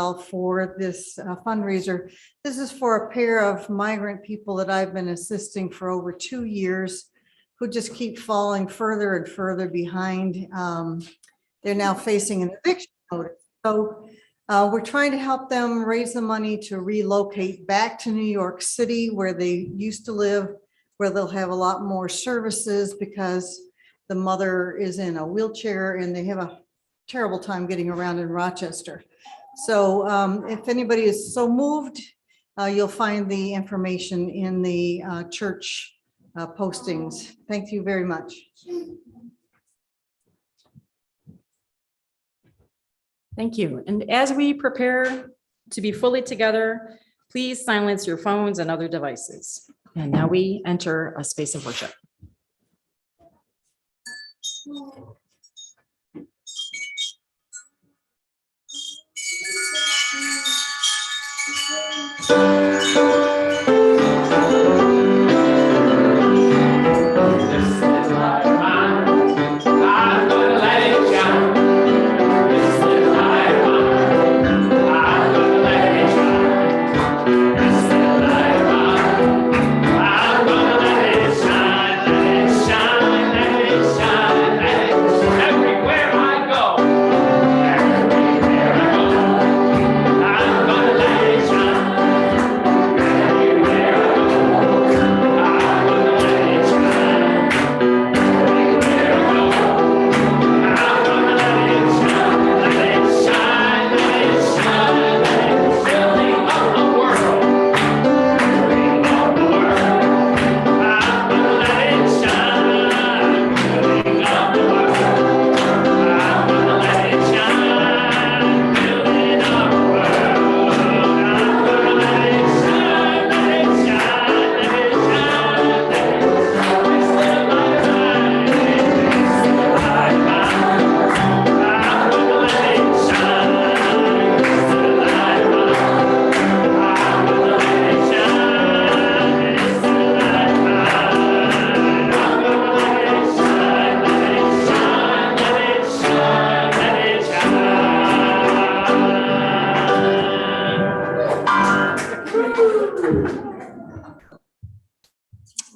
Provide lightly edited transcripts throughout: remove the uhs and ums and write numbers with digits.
well for this fundraiser. This is for a pair of migrant people that I've been assisting for over 2 years who just keep falling further and further behind. They're now facing an eviction notice. So we're trying to help them raise the money to relocate back to New York City where they used to live, where they'll have a lot more services because the mother is in a wheelchair and they have a terrible time getting around in Rochester. So if anybody is so moved, you'll find the information in the church postings. Thank you very much. Thank you. And as we prepare to be fully together, please silence your phones and other devices. And now we enter a space of worship.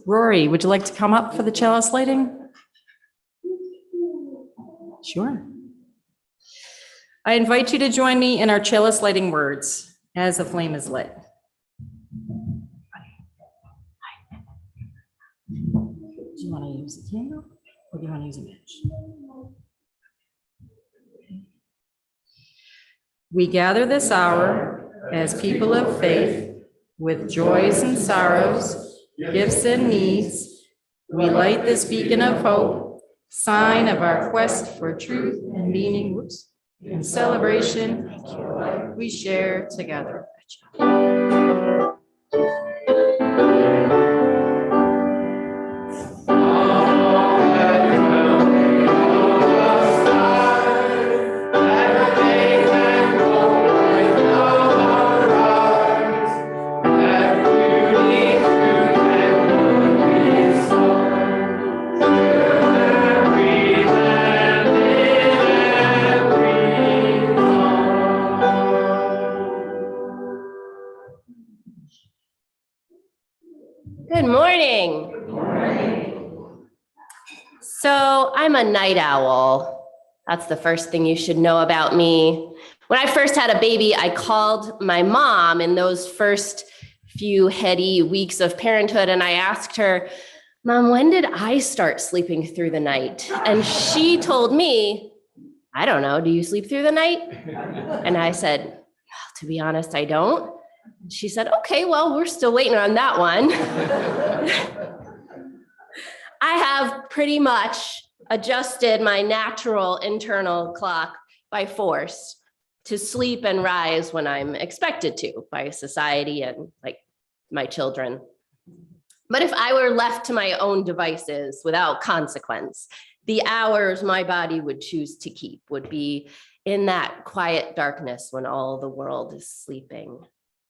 Rory, would you like to come up for the chalice lighting? Sure. I invite you to join me in our chalice lighting words as the flame is lit. Do you want to use a candle or do you want to use a match? We gather this hour as people of faith with joys and sorrows, gifts and needs. We light this beacon of hope, sign of our quest for truth and meaning, and celebration we share together. Good morning. Good morning. So I'm a night owl. That's the first thing you should know about me. When I first had a baby, I called my mom in those first few heady weeks of parenthood, and I asked her, Mom, when did I start sleeping through the night? And she told me, I don't know, do you sleep through the night? And I said, well, to be honest, I don't. She said, okay, well, we're still waiting on that one. I have pretty much adjusted my natural internal clock by force to sleep and rise when I'm expected to by society and like my children. But if I were left to my own devices without consequence, the hours my body would choose to keep would be in that quiet darkness when all the world is sleeping.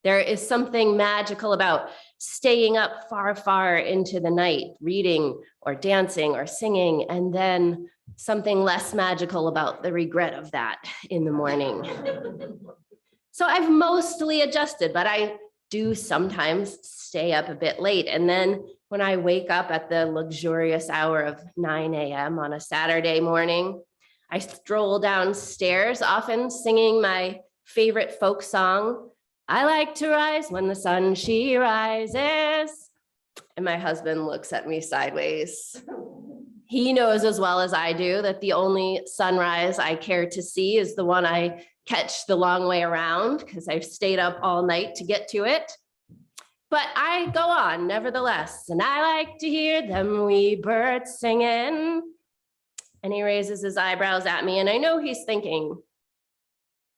There is something magical about staying up far, far into the night, reading or dancing or singing, and then something less magical about the regret of that in the morning. So I've mostly adjusted, but I do sometimes stay up a bit late. And then when I wake up at the luxurious hour of 9 a.m. on a Saturday morning, I stroll downstairs, often singing my favorite folk song, I like to rise when the sun she rises. And my husband looks at me sideways. He knows as well as I do that the only sunrise I care to see is the one I catch the long way around because I've stayed up all night to get to it. But I go on nevertheless, and I like to hear them wee birds singing. And he raises his eyebrows at me, and I know he's thinking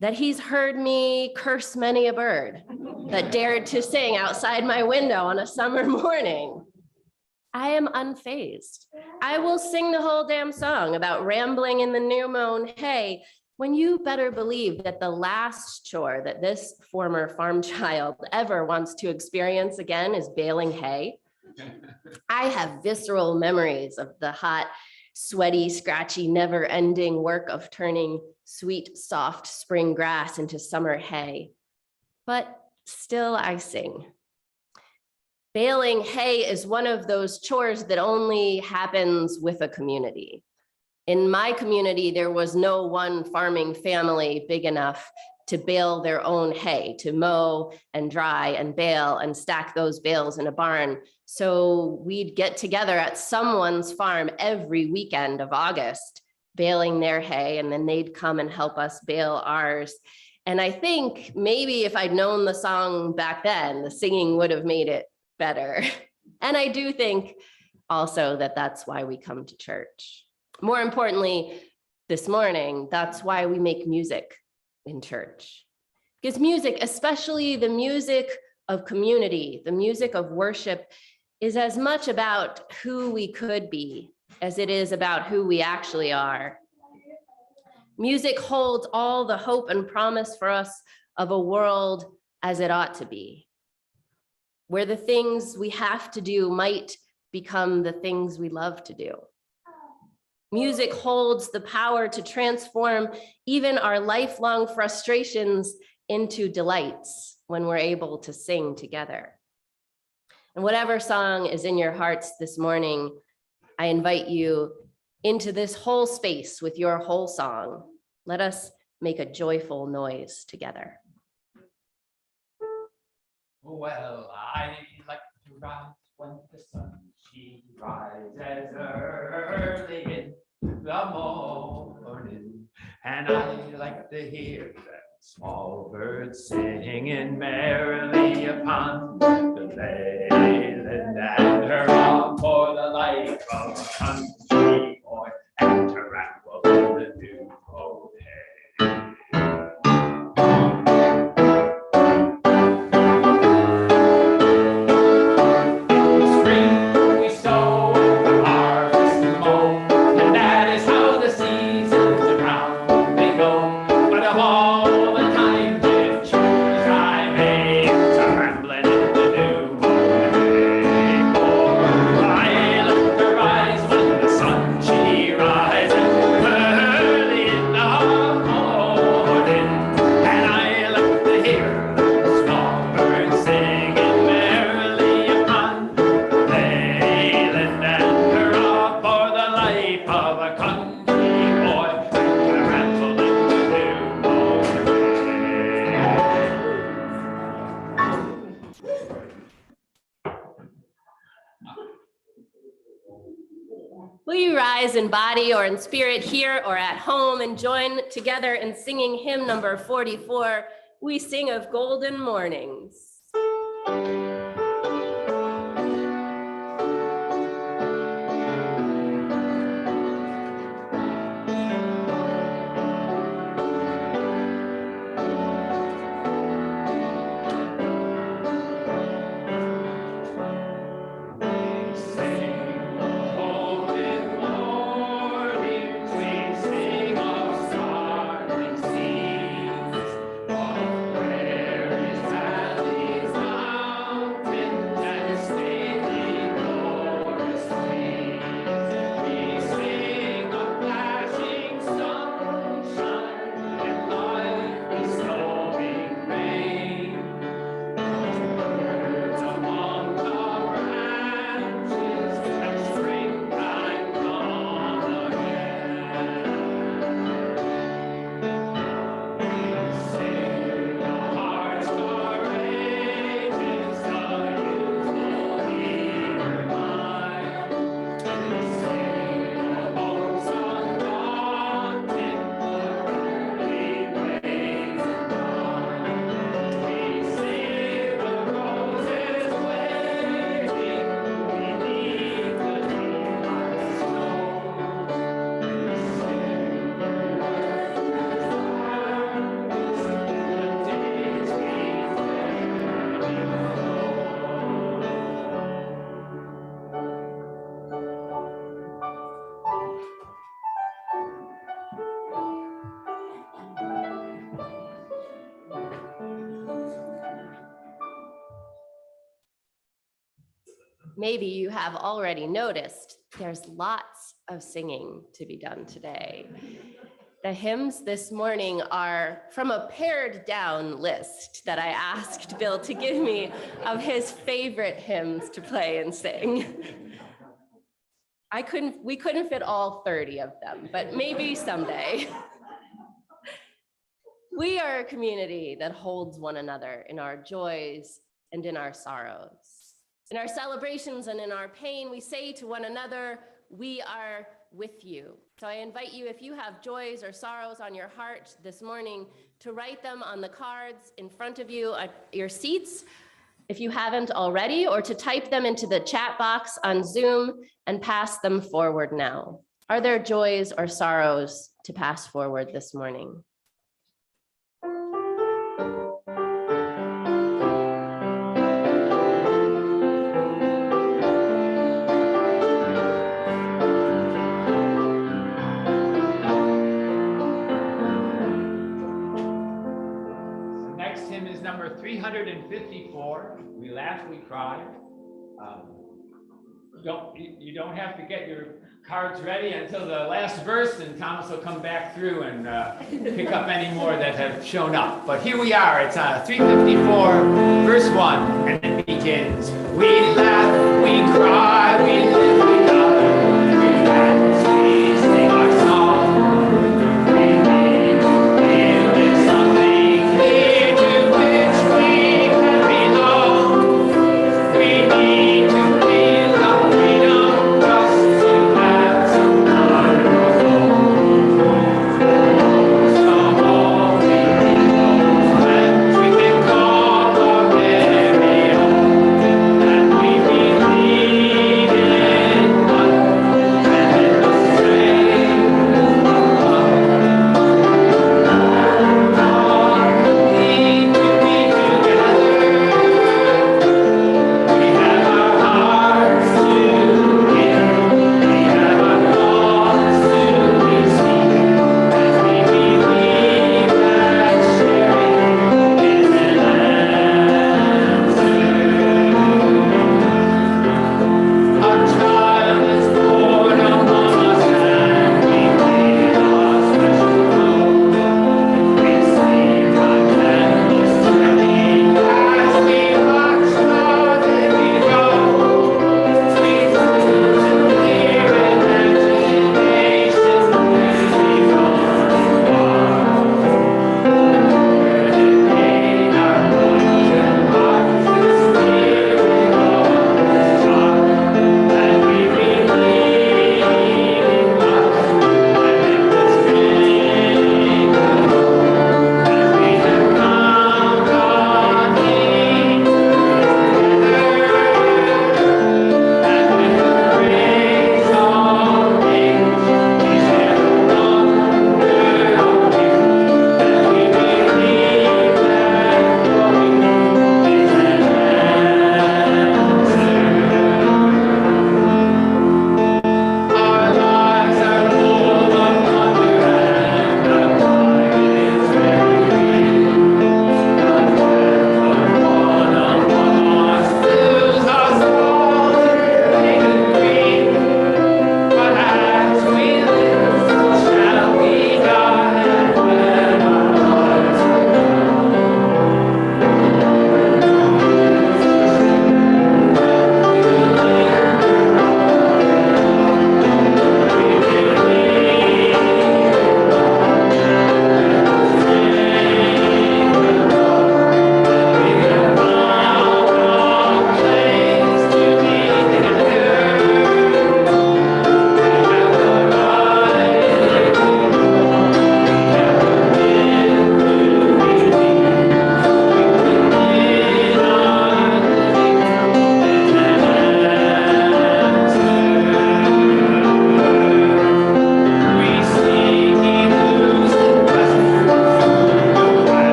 that he's heard me curse many a bird that dared to sing outside my window on a summer morning. I am unfazed. I will sing the whole damn song about rambling in the new mown hay, when you better believe that the last chore that this former farm child ever wants to experience again is baling hay. I have visceral memories of the hot, sweaty, scratchy, never-ending work of turning sweet, soft spring grass into summer hay. But still I sing. Baling hay is one of those chores that only happens with a community. In my community, there was no one farming family big enough to bale their own hay, to mow and dry and bale and stack those bales in a barn. So we'd get together at someone's farm every weekend of August, baling their hay, and then they'd come and help us bale ours. And I think maybe if I'd known the song back then, the singing would have made it better. And I do think also that that's why we come to church. More importantly, this morning, that's why we make music in church. Because music, especially the music of community, the music of worship, is as much about who we could be as it is about who we actually are. Music holds all the hope and promise for us of a world as it ought to be, where the things we have to do might become the things we love to do. Music holds the power to transform even our lifelong frustrations into delights when we're able to sing together. And whatever song is in your hearts this morning, I invite you into this whole space with your whole song. Let us make a joyful noise together. Well, I like to rise when the sun she rises early in the morning, and I like to hear that small birds singing merrily upon the leyland, and hurrah for the life of a country boy, and to ramble in the new old hay. Will you rise in body or in spirit here or at home and join together in singing hymn number 44, We Sing of Golden Mornings. Maybe you have already noticed there's lots of singing to be done today. The hymns this morning are from a pared down list that I asked Bill to give me of his favorite hymns to play and sing. We couldn't fit all 30 of them, but maybe someday. We are a community that holds one another in our joys and in our sorrows. In our celebrations and in our pain, we say to one another, we are with you. So I invite you, if you have joys or sorrows on your heart this morning, to write them on the cards in front of you at your seats, if you haven't already, or to type them into the chat box on Zoom and pass them forward now. Are there joys or sorrows to pass forward this morning? Number 354, we laughed, we cried. You don't have to get your cards ready until the last verse, and Thomas will come back through and pick up any more that have shown up. But here we are, it's 354, verse 1, and it begins. We laugh, we cry, we live, we die, we dance, we sing our song.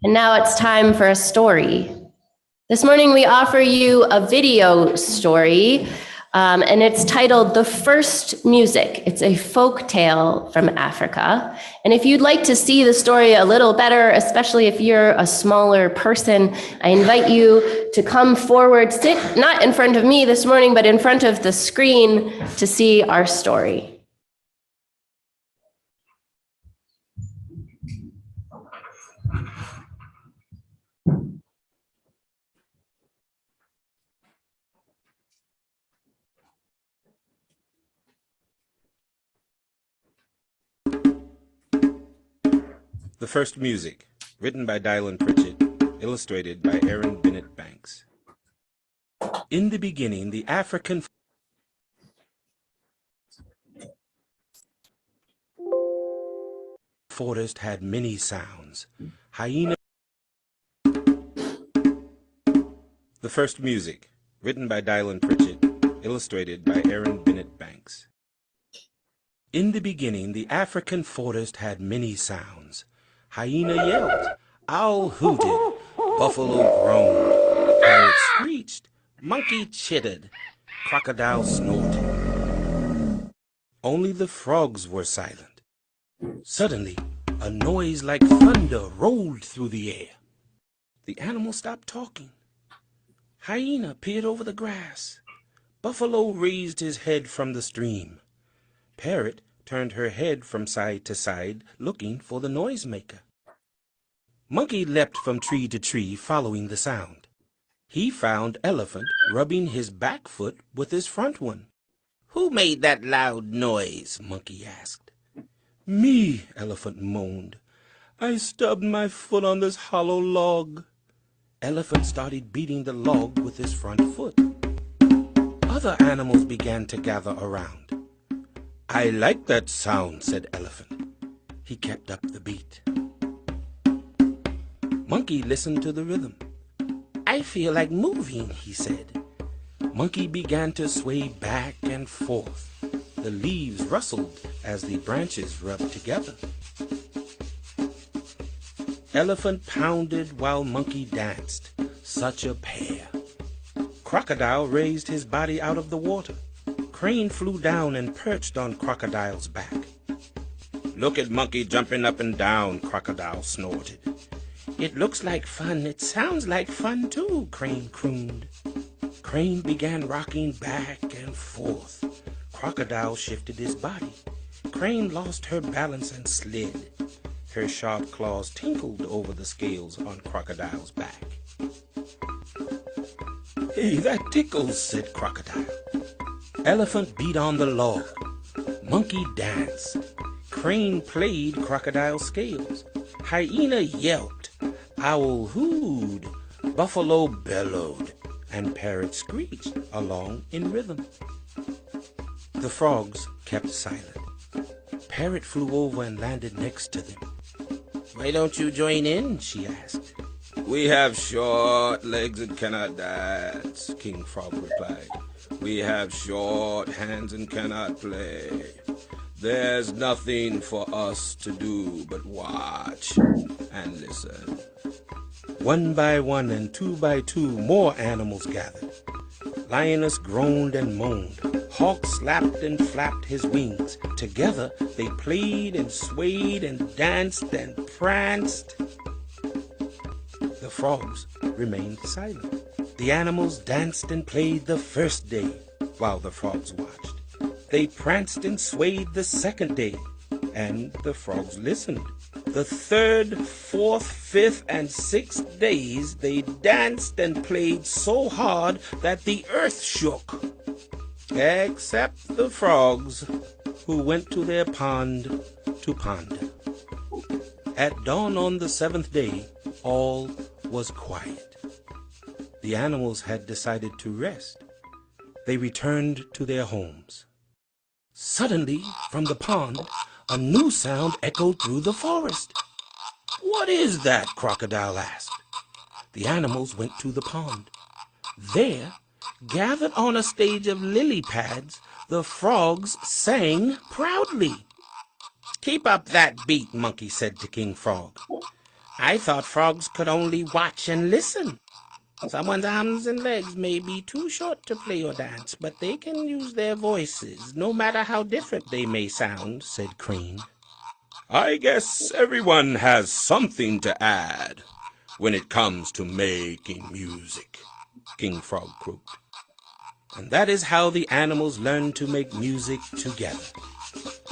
And now it's time for a story. This morning we offer you a video story, and it's titled The First Music. It's a folk tale from Africa. And if you'd like to see the story a little better, especially if you're a smaller person, I invite you to come forward, sit not in front of me this morning, but in front of the screen to see our story. The First Music, written by Dylan Pritchett, illustrated by Aaron Bennett Banks. In the beginning, the African forest had many sounds. Hyena. The First Music, written by Dylan Pritchett, illustrated by Aaron Bennett Banks. In the beginning, the African forest had many sounds. Hyena yelped, owl hooted, buffalo groaned, parrot screeched, monkey chittered, crocodile snorted. Only the frogs were silent. Suddenly, a noise like thunder rolled through the air. The animals stopped talking. Hyena peered over the grass. Buffalo raised his head from the stream. Parrot turned her head from side to side, looking for the noisemaker. Monkey leapt from tree to tree, following the sound. He found Elephant rubbing his back foot with his front one. "Who made that loud noise?" Monkey asked. "Me," Elephant moaned. "I stubbed my foot on this hollow log." Elephant started beating the log with his front foot. Other animals began to gather around. "I like that sound," said Elephant. He kept up the beat. Monkey listened to the rhythm. "I feel like moving," he said. Monkey began to sway back and forth. The leaves rustled as the branches rubbed together. Elephant pounded while Monkey danced. Such a pair. Crocodile raised his body out of the water. Crane flew down and perched on Crocodile's back. "Look at Monkey jumping up and down," Crocodile snorted. "It looks like fun. It sounds like fun too," Crane crooned. Crane began rocking back and forth. Crocodile shifted his body. Crane lost her balance and slid. Her sharp claws tinkled over the scales on Crocodile's back. "Hey, that tickles," said Crocodile. Elephant beat on the log. Monkey danced. Crane played Crocodile's scales. Hyena yelped. Owl hooed. Buffalo bellowed. And parrot screeched along in rhythm. The frogs kept silent. Parrot flew over and landed next to them. "Why don't you join in?" she asked. "We have short legs and cannot dance," King Frog replied. "We have short hands and cannot play. There's nothing for us to do but watch and listen." One by one and two by two, more animals gathered. Lioness groaned and moaned. Hawk slapped and flapped his wings. Together they played and swayed and danced and pranced. The frogs remained silent. The animals danced and played the first day while the frogs watched. They pranced and swayed the second day, and the frogs listened. The third, fourth, fifth, and sixth days they danced and played so hard that the earth shook. Except the frogs, who went to their pond to ponder. At dawn on the seventh day, all was quiet. The animals had decided to rest. They returned to their homes. Suddenly, from the pond, a new sound echoed through the forest. "What is that?" Crocodile asked. The animals went to the pond. There, gathered on a stage of lily pads, the frogs sang proudly. "Keep up that beat," Monkey said to King Frog. I thought frogs could only watch and listen. Someone's arms and legs may be too short to play or dance, but they can use their voices, no matter how different they may sound, said Crane. I guess everyone has something to add when it comes to making music, King Frog croaked. And that is how the animals learn to make music together.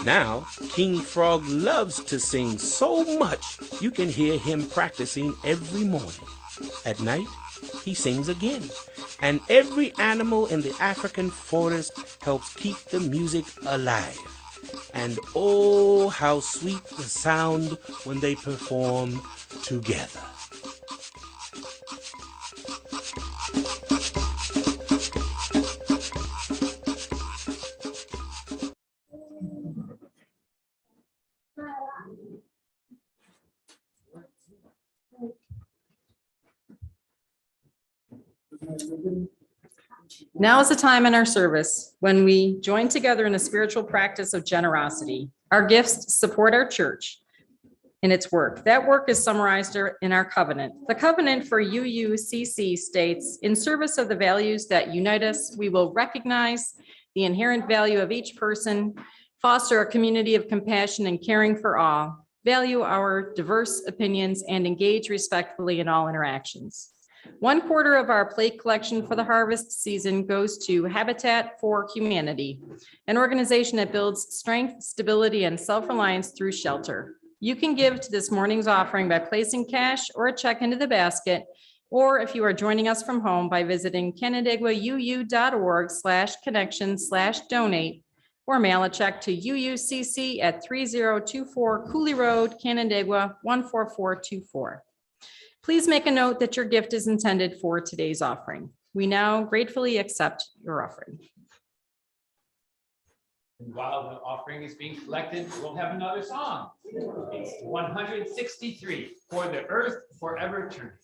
Now, King Frog loves to sing so much you can hear him practicing every morning. At night, he sings again, and every animal in the African forest helps keep the music alive. And oh, how sweet the sound when they perform together. Now is the time in our service when we join together in a spiritual practice of generosity. Our gifts support our church in its work. That work is summarized in our covenant. The covenant for UUCC states, in service of the values that unite us, we will recognize the inherent value of each person, foster a community of compassion and caring for all, value our diverse opinions, and engage respectfully in all interactions. 1/4 of our plate collection for the harvest season goes to Habitat for Humanity, an organization that builds strength, stability, and self-reliance through shelter. You can give to this morning's offering by placing cash or a check into the basket, or if you are joining us from home by visiting canandaiguauu.org/connection/donate, or mail a check to UUCC at 3024 Cooley Road, Canandaigua 14424. Please make a note that your gift is intended for today's offering. We now gratefully accept your offering. And while the offering is being collected, we'll have another song. It's 163, For the Earth Forever Turning.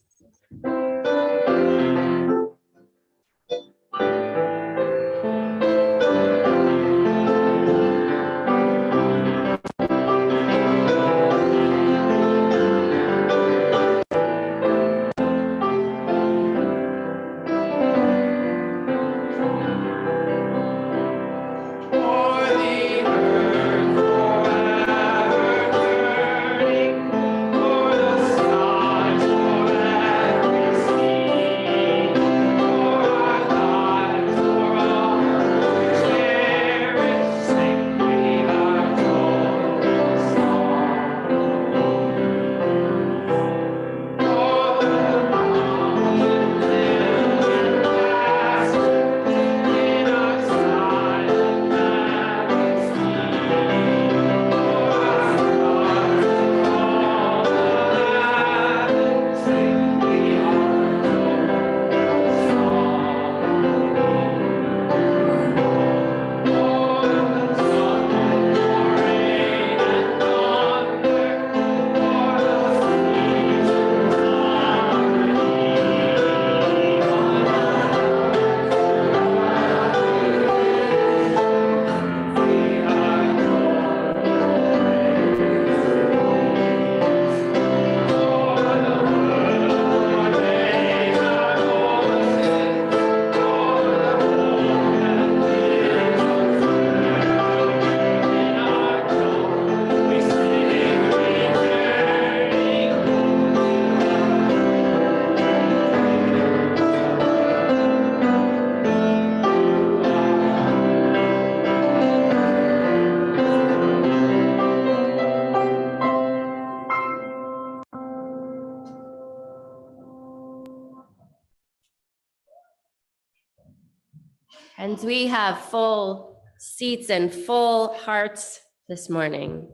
And we have full seats and full hearts this morning.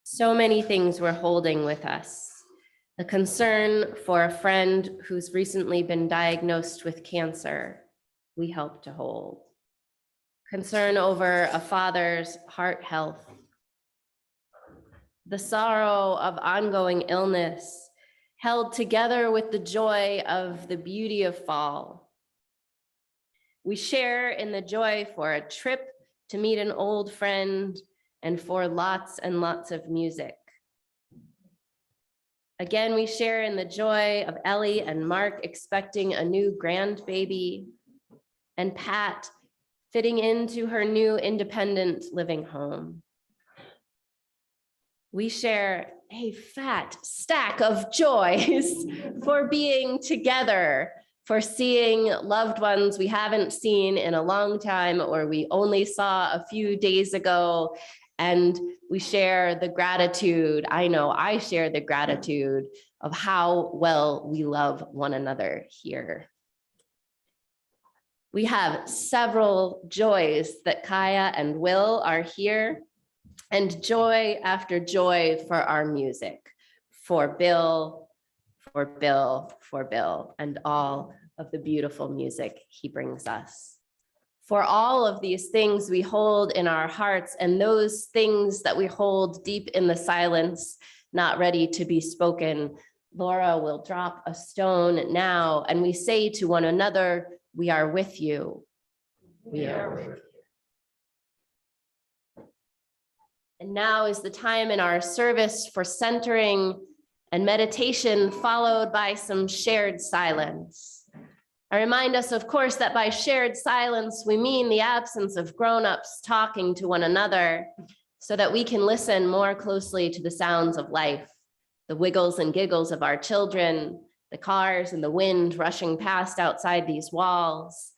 So many things we're holding with us. The concern for a friend who's recently been diagnosed with cancer, we help to hold. Concern over a father's heart health. The sorrow of ongoing illness, held together with the joy of the beauty of fall. We share in the joy for a trip to meet an old friend and for lots and lots of music. Again, we share in the joy of Ellie and Mark expecting a new grandbaby, and Pat fitting into her new independent living home. We share a fat stack of joys for being together, for seeing loved ones we haven't seen in a long time or we only saw a few days ago. And we share the gratitude. I know I share the gratitude of how well we love one another here. We have several joys that Kaya and Will are here, and joy after joy for our music, for Bill, for Bill, for Bill, and all of the beautiful music he brings us. For all of these things we hold in our hearts, and those things that we hold deep in the silence, not ready to be spoken, Laura will drop a stone now, and we say to one another, we are with you. We are with you. And now is the time in our service for centering and meditation, followed by some shared silence. I remind us, of course, that by shared silence, we mean the absence of grown-ups talking to one another so that we can listen more closely to the sounds of life, the wiggles and giggles of our children, the cars and the wind rushing past outside these walls,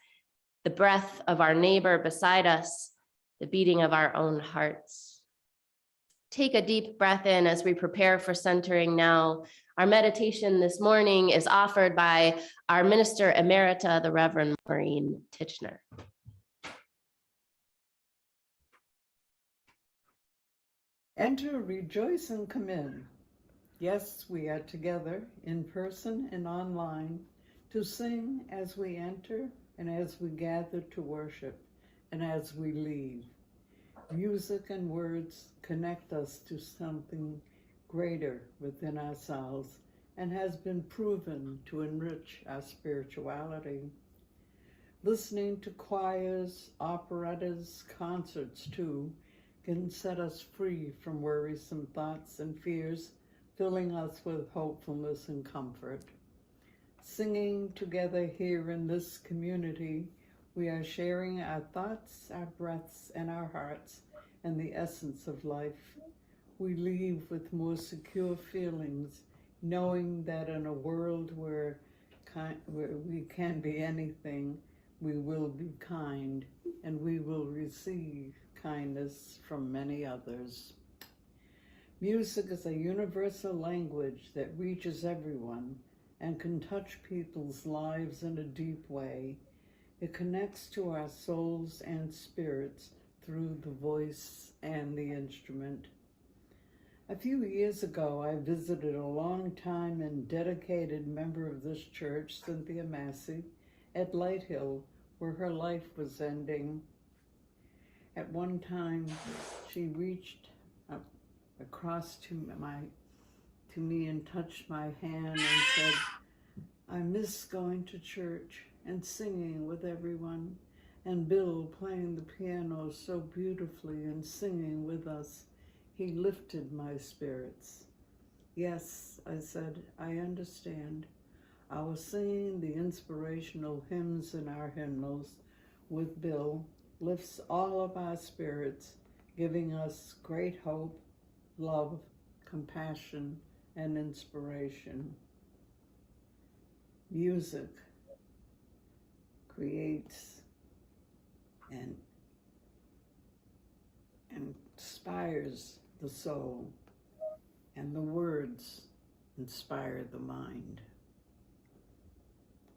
the breath of our neighbor beside us, the beating of our own hearts. Take a deep breath in as we prepare for centering now. Our meditation this morning is offered by our Minister Emerita, the Reverend Maureen Titchener. Enter, rejoice, and come in. Yes, we are together in person and online to sing as we enter and as we gather to worship and as we leave. Music and words connect us to something greater within ourselves and has been proven to enrich our spirituality. Listening to choirs, operettas, concerts too, can set us free from worrisome thoughts and fears, filling us with hopefulness and comfort. Singing together here in this community, we are sharing our thoughts, our breaths, and our hearts, and the essence of life. We leave with more secure feelings, knowing that in a world where we can be anything, we will be kind, and we will receive kindness from many others. Music is a universal language that reaches everyone and can touch people's lives in a deep way. It connects to our souls and spirits through the voice and the instrument. A few years ago, I visited a long-time and dedicated member of this church, Cynthia Massey, at Light Hill, where her life was ending. At one time, she reached across to me and touched my hand and said, "I miss going to church and singing with everyone, and Bill playing the piano so beautifully and singing with us. He lifted my spirits." "Yes," I said, "I understand. Our singing the inspirational hymns in our hymnals with Bill lifts all of our spirits, giving us great hope, love, compassion, and inspiration." Music creates and inspires the soul, and the words inspire the mind.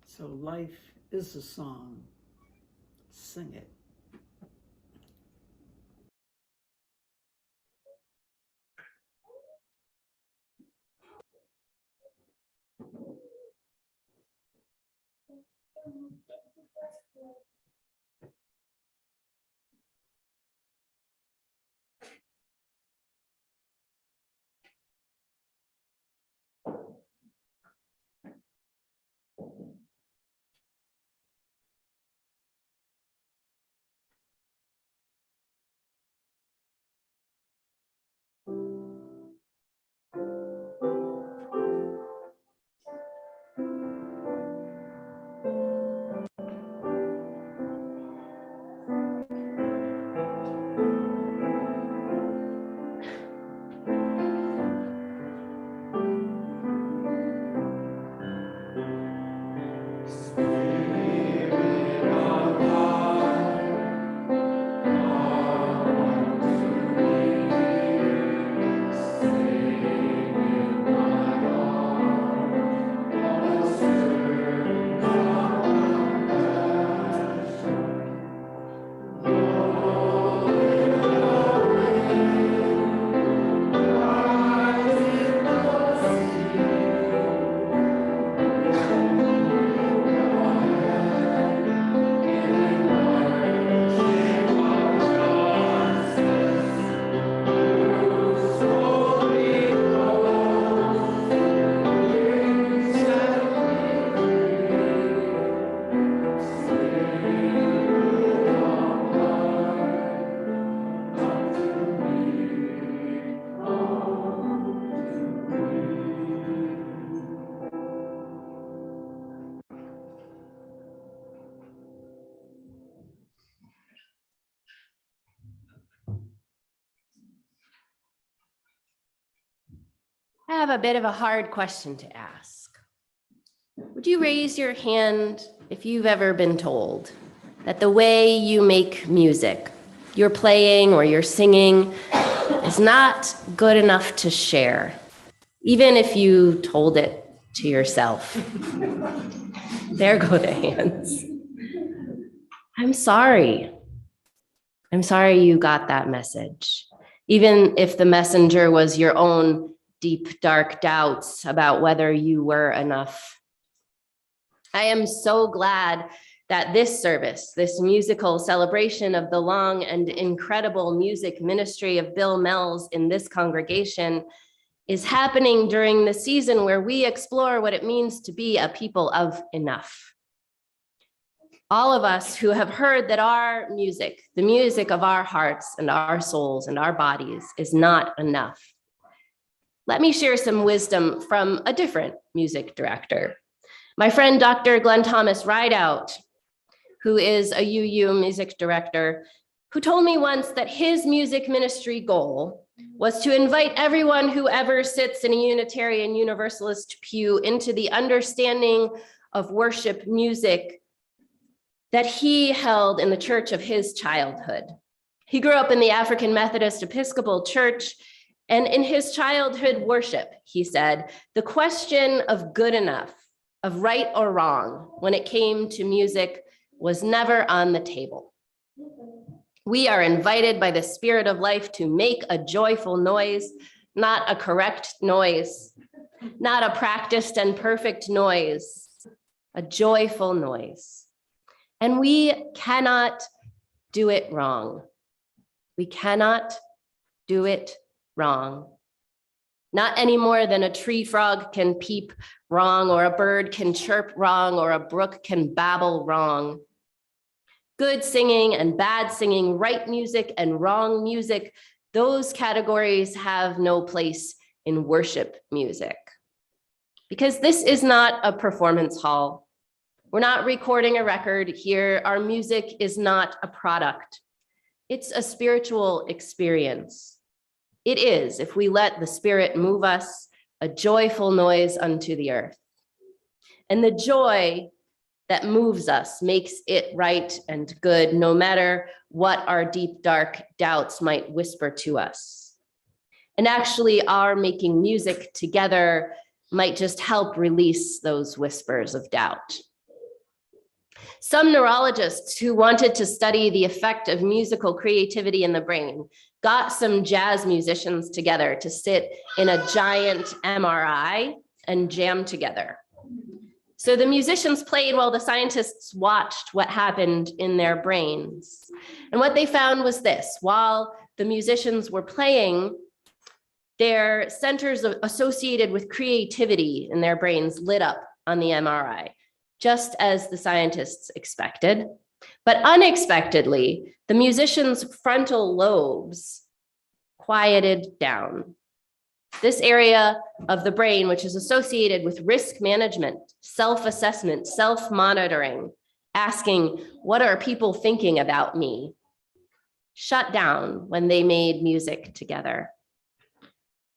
So life is a song. Sing it. I have a bit of a hard question to ask. Would you raise your hand if you've ever been told that the way you make music, your playing or your singing, is not good enough to share, even if you told it to yourself? There go the hands. I'm sorry. I'm sorry you got that message, even if the messenger was your own deep, dark doubts about whether you were enough. I am so glad that this service, this musical celebration of the long and incredible music ministry of Bill Mells in this congregation, is happening during the season where we explore what it means to be a people of enough. All of us who have heard that our music, the music of our hearts and our souls and our bodies, is not enough. Let me share some wisdom from a different music director. My friend, Dr. Glenn Thomas Rideout, who is a UU music director, who told me once that his music ministry goal was to invite everyone who ever sits in a Unitarian Universalist pew into the understanding of worship music that he held in the church of his childhood. He grew up in the African Methodist Episcopal Church, and in his childhood worship, he said, the question of good enough, of right or wrong, when it came to music, was never on the table. We are invited by the Spirit of life to make a joyful noise, not a correct noise, not a practiced and perfect noise, a joyful noise. And we cannot do it wrong. We cannot do it wrong. Not any more than a tree frog can peep wrong, or a bird can chirp wrong, or a brook can babble wrong. Good singing and bad singing, right music and wrong music, those categories have no place in worship music. Because this is not a performance hall. We're not recording a record here. Our music is not a product. It's a spiritual experience. It is, if we let the Spirit move us, a joyful noise unto the earth. And the joy that moves us makes it right and good, no matter what our deep, dark doubts might whisper to us. And actually, our making music together might just help release those whispers of doubt. Some neurologists who wanted to study the effect of musical creativity in the brain got some jazz musicians together to sit in a giant MRI and jam together. So the musicians played while the scientists watched what happened in their brains. And what they found was this: while the musicians were playing, their centers associated with creativity in their brains lit up on the MRI, just as the scientists expected. But unexpectedly, the musicians' frontal lobes quieted down. This area of the brain, which is associated with risk management, self-assessment, self-monitoring, asking, what are people thinking about me, shut down when they made music together.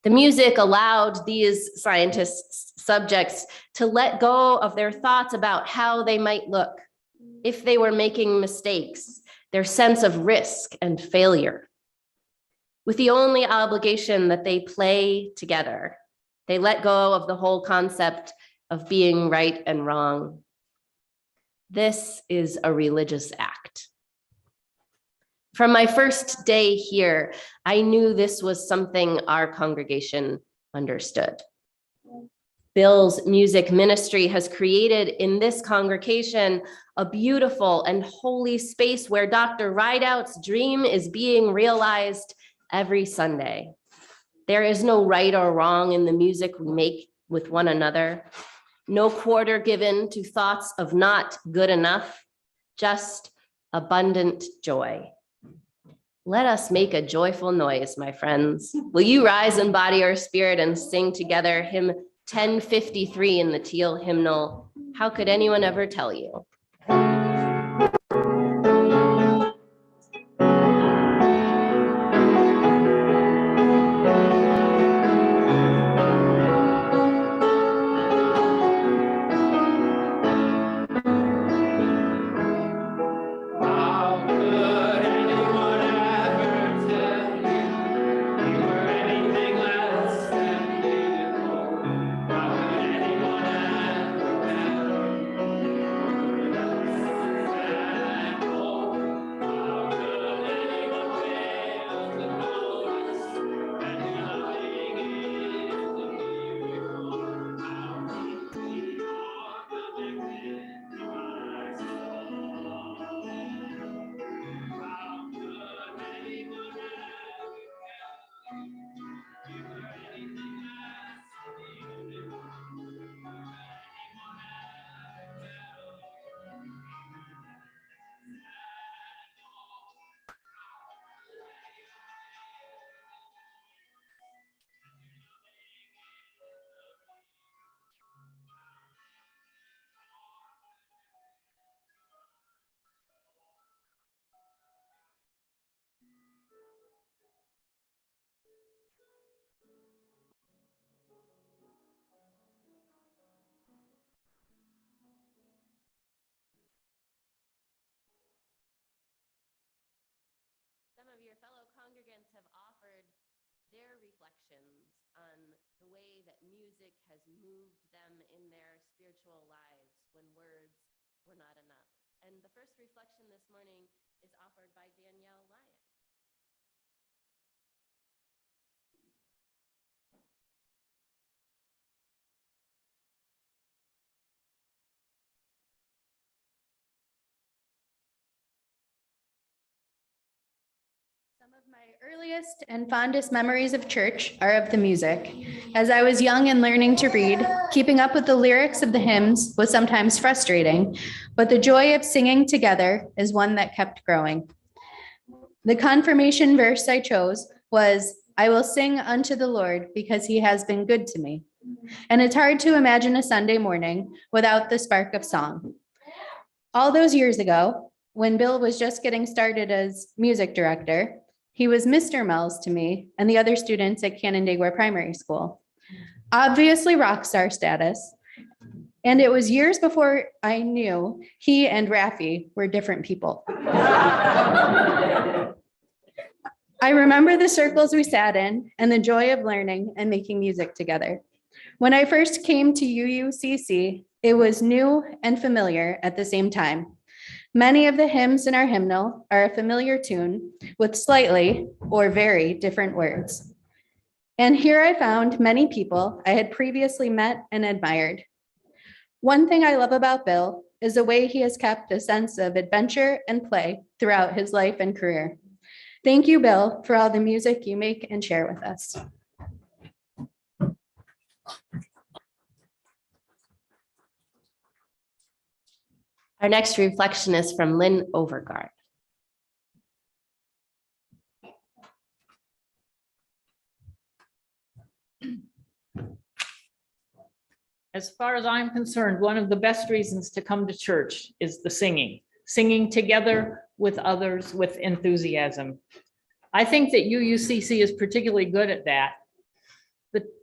The music allowed these scientists, subjects, to let go of their thoughts about how they might look, if they were making mistakes, their sense of risk and failure. With the only obligation that they play together, they let go of the whole concept of being right and wrong. This is a religious act. From my first day here, I knew this was something our congregation understood. Bill's music ministry has created in this congregation a beautiful and holy space where Dr. Rideout's dream is being realized every Sunday. There is no right or wrong in the music we make with one another. No quarter given to thoughts of not good enough, just abundant joy. Let us make a joyful noise, my friends. Will you rise in body or spirit and sing together hymn 1053 in the Teal hymnal? How could anyone ever tell you? their reflections on the way that music has moved them in their spiritual lives when words were not enough. And the first reflection this morning is offered by Danielle Lyon. Some of my earliest and fondest memories of church are of the music. As I was young and learning to read, keeping up with the lyrics of the hymns was sometimes frustrating, but the joy of singing together is one that kept growing. The confirmation verse I chose was, "I will sing unto the Lord because he has been good to me." And it's hard to imagine a Sunday morning without the spark of song. All those years ago, when Bill was just getting started as music director, he was Mr. Mells to me and the other students at Canandaigua Primary School. Obviously rock star status. And it was years before I knew he and Raffi were different people. I remember the circles we sat in and the joy of learning and making music together. When I first came to UUCC, it was new and familiar at the same time. Many of the hymns in our hymnal are a familiar tune with slightly or very different words. And here I found many people I had previously met and admired. One thing I love about Bill is the way he has kept a sense of adventure and play throughout his life and career. Thank you, Bill, for all the music you make and share with us. Our next reflection is from Lynn Overgard. As far as I'm concerned, one of the best reasons to come to church is the singing together with others with enthusiasm. I think that UUCC is particularly good at that.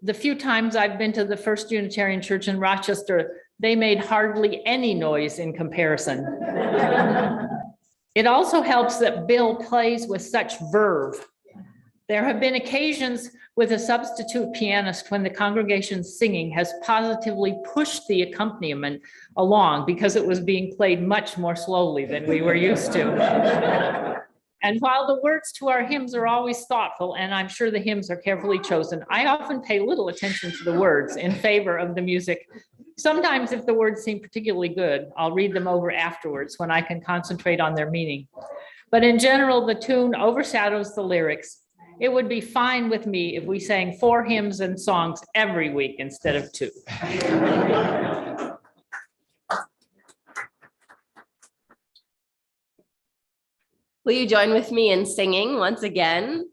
The few times I've been to the First Unitarian Church in Rochester, they made hardly any noise in comparison. It also helps that Bill plays with such verve. There have been occasions with a substitute pianist when the congregation's singing has positively pushed the accompaniment along because it was being played much more slowly than we were used to. And while the words to our hymns are always thoughtful, and I'm sure the hymns are carefully chosen, I often pay little attention to the words in favor of the music. Sometimes if the words seem particularly good, I'll read them over afterwards when I can concentrate on their meaning. But in general, the tune overshadows the lyrics. It would be fine with me if we sang 4 hymns and songs every week instead of 2. Will you join with me in singing once again?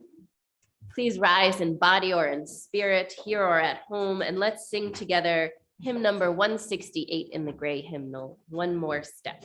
Please rise in body or in spirit, here or at home, and let's sing together hymn number 168 in the gray hymnal, One More Step.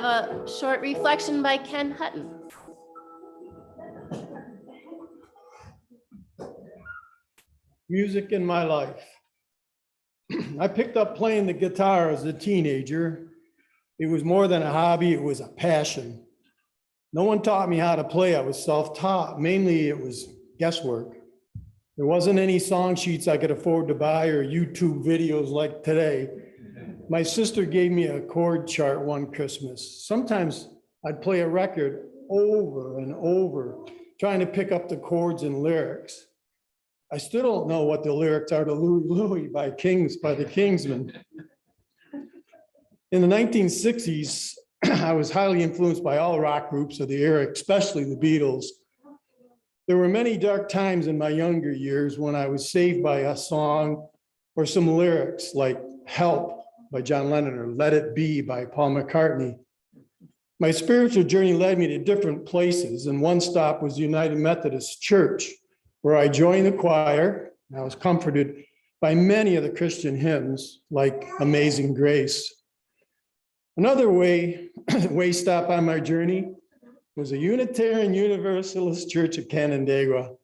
have a short reflection by Ken Hutton. Music in my life. I picked up playing the guitar as a teenager. It was more than a hobby, it was a passion. No one taught me how to play, I was self-taught. Mainly it was guesswork. There wasn't any song sheets I could afford to buy or YouTube videos like today. My sister gave me a chord chart one Christmas. Sometimes I'd play a record over and over, trying to pick up the chords and lyrics. I still don't know what the lyrics are to Louie Louie by the Kingsmen. In the 1960s, I was highly influenced by all rock groups of the era, especially the Beatles. There were many dark times in my younger years when I was saved by a song or some lyrics like Help by John Lennon or Let It Be by Paul McCartney. My spiritual journey led me to different places, and one stop was United Methodist Church, where I joined the choir. And I was comforted by many of the Christian hymns like Amazing Grace. Another way stop on my journey was a Unitarian Universalist Church of Canandaigua.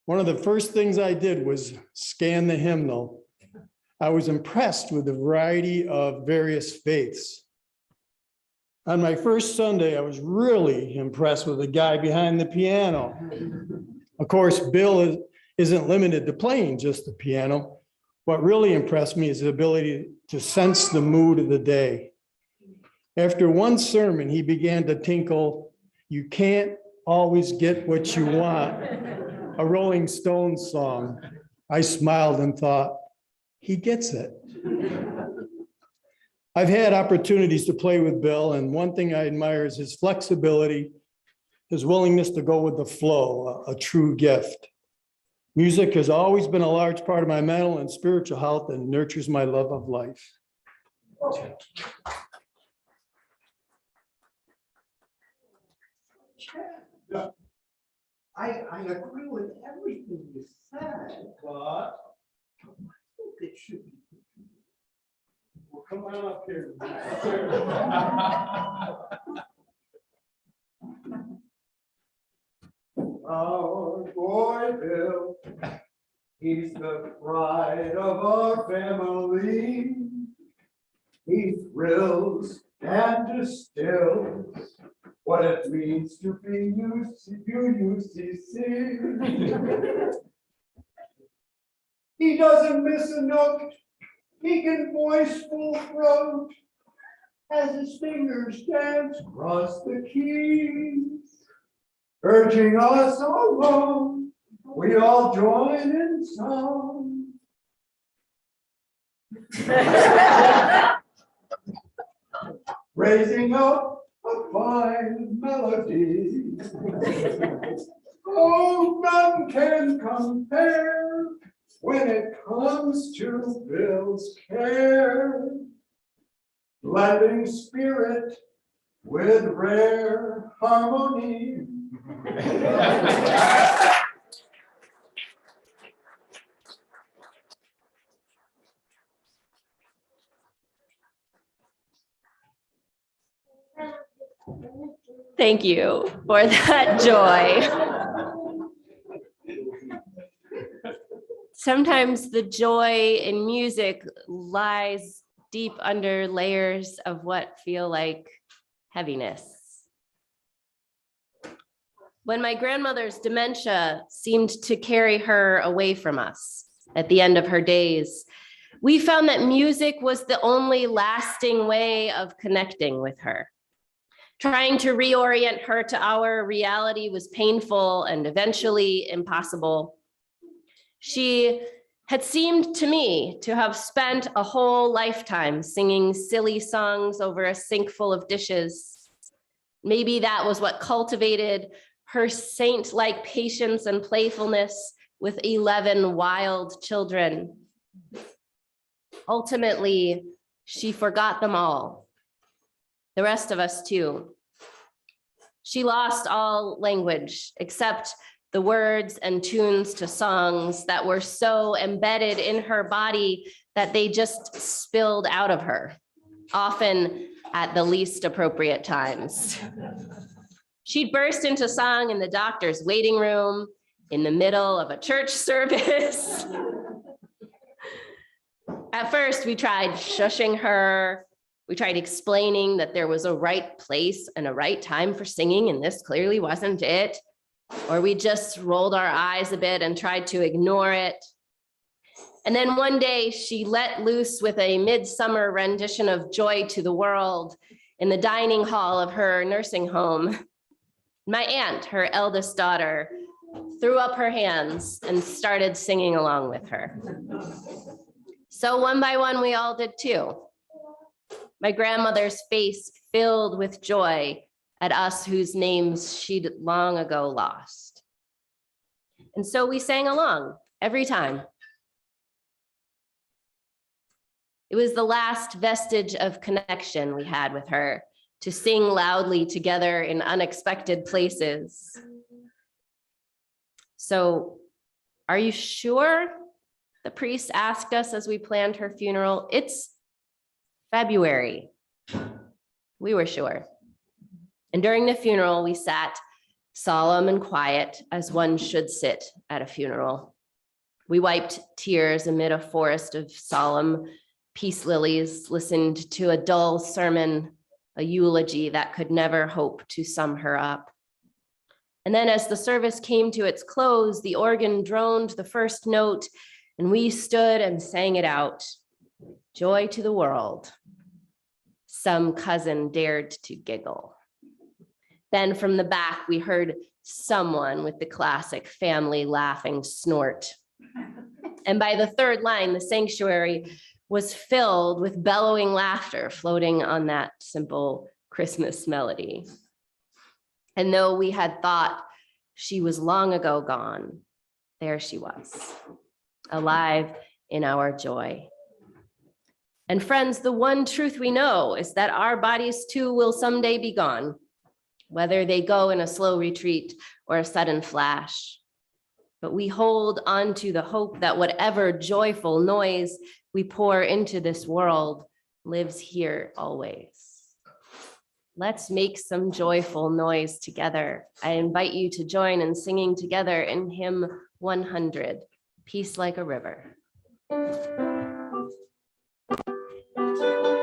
One of the first things I did was scan the hymnal. I was impressed with the variety of various faiths. On my first Sunday, I was really impressed with the guy behind the piano. Of course, Bill isn't limited to playing just the piano. What really impressed me is the ability to sense the mood of the day. After one sermon, he began to tinkle, "You Can't Always Get What You Want," a Rolling Stones song. I smiled and thought, he gets it. I've had opportunities to play with Bill, and one thing I admire is his flexibility, his willingness to go with the flow, a true gift. Music has always been a large part of my mental and spiritual health and nurtures my love of life. I agree with everything you said, but I think it should be. Well, come on up here. Our boy Bill, he's the pride of our family. He thrills and distills what it means to be UUCC. He doesn't miss a note. He can voice full throat as his fingers dance across the keys, urging us along. We all join in song. Raising up a fine melody. Oh, none can compare when it comes to Bill's care. Blending spirit with rare harmony. Thank you for that joy. Sometimes the joy in music lies deep under layers of what feel like heaviness. When my grandmother's dementia seemed to carry her away from us at the end of her days, we found that music was the only lasting way of connecting with her. Trying to reorient her to our reality was painful and eventually impossible. She had seemed to me to have spent a whole lifetime singing silly songs over a sink full of dishes. Maybe that was what cultivated her saint-like patience and playfulness with 11 wild children. Ultimately, she forgot them all. The rest of us too. She lost all language except the words and tunes to songs that were so embedded in her body that they just spilled out of her, often at the least appropriate times. She'd burst into song in the doctor's waiting room, in the middle of a church service. At first, we tried shushing her. We tried explaining that there was a right place and a right time for singing, and this clearly wasn't it. Or we just rolled our eyes a bit and tried to ignore it. And then one day she let loose with a midsummer rendition of Joy to the World in the dining hall of her nursing home. My aunt, her eldest daughter, threw up her hands and started singing along with her. So one by one, we all did too. My grandmother's face filled with joy at us whose names she'd long ago lost. And so we sang along every time. It was the last vestige of connection we had with her, to sing loudly together in unexpected places. So, are you sure? The priest asked us as we planned her funeral. It's February. We were sure. And during the funeral, we sat solemn and quiet as one should sit at a funeral. We wiped tears amid a forest of solemn peace lilies, listened to a dull sermon, a eulogy that could never hope to sum her up. And then as the service came to its close, the organ droned the first note, and we stood and sang it out. Joy to the world. Some cousin dared to giggle. Then from the back, we heard someone with the classic family laughing snort. And by the third line, the sanctuary was filled with bellowing laughter floating on that simple Christmas melody. And though we had thought she was long ago gone, there she was, alive in our joy. And friends, the one truth we know is that our bodies too will someday be gone, whether they go in a slow retreat or a sudden flash. But we hold on to the hope that whatever joyful noise we pour into this world lives here always. Let's make some joyful noise together. I invite you to join in singing together in hymn 100, Peace Like a River. Soul.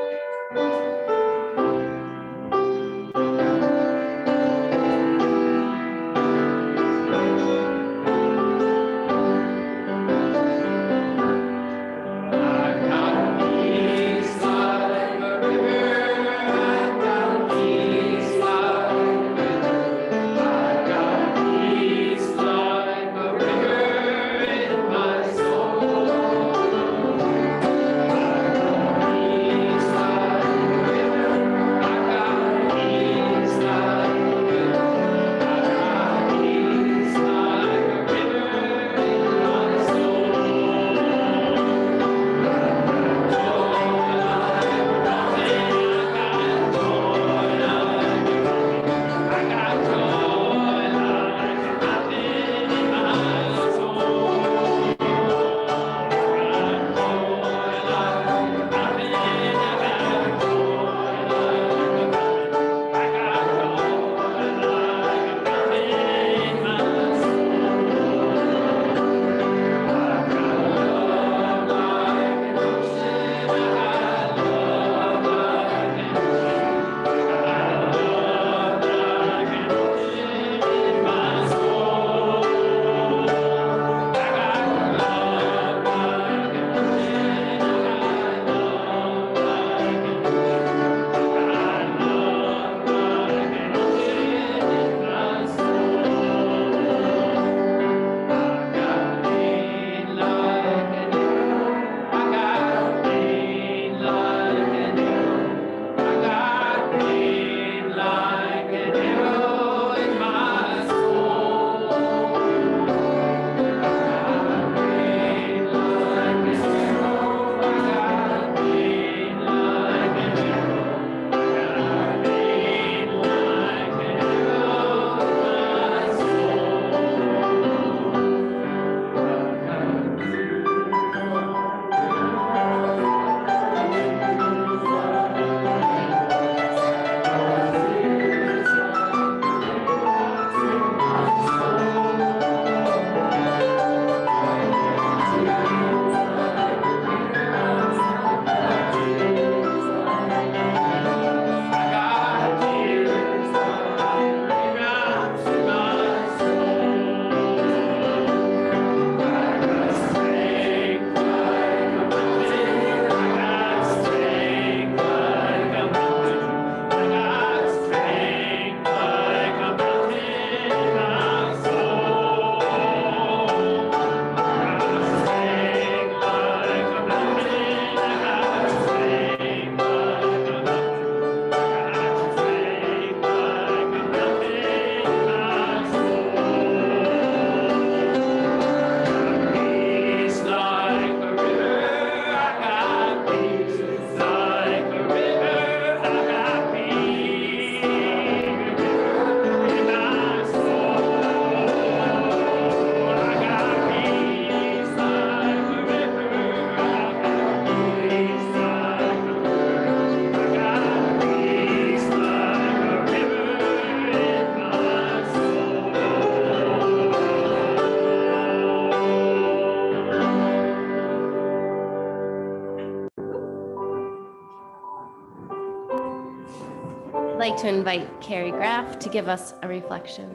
like to invite Carrie Graff to give us a reflection.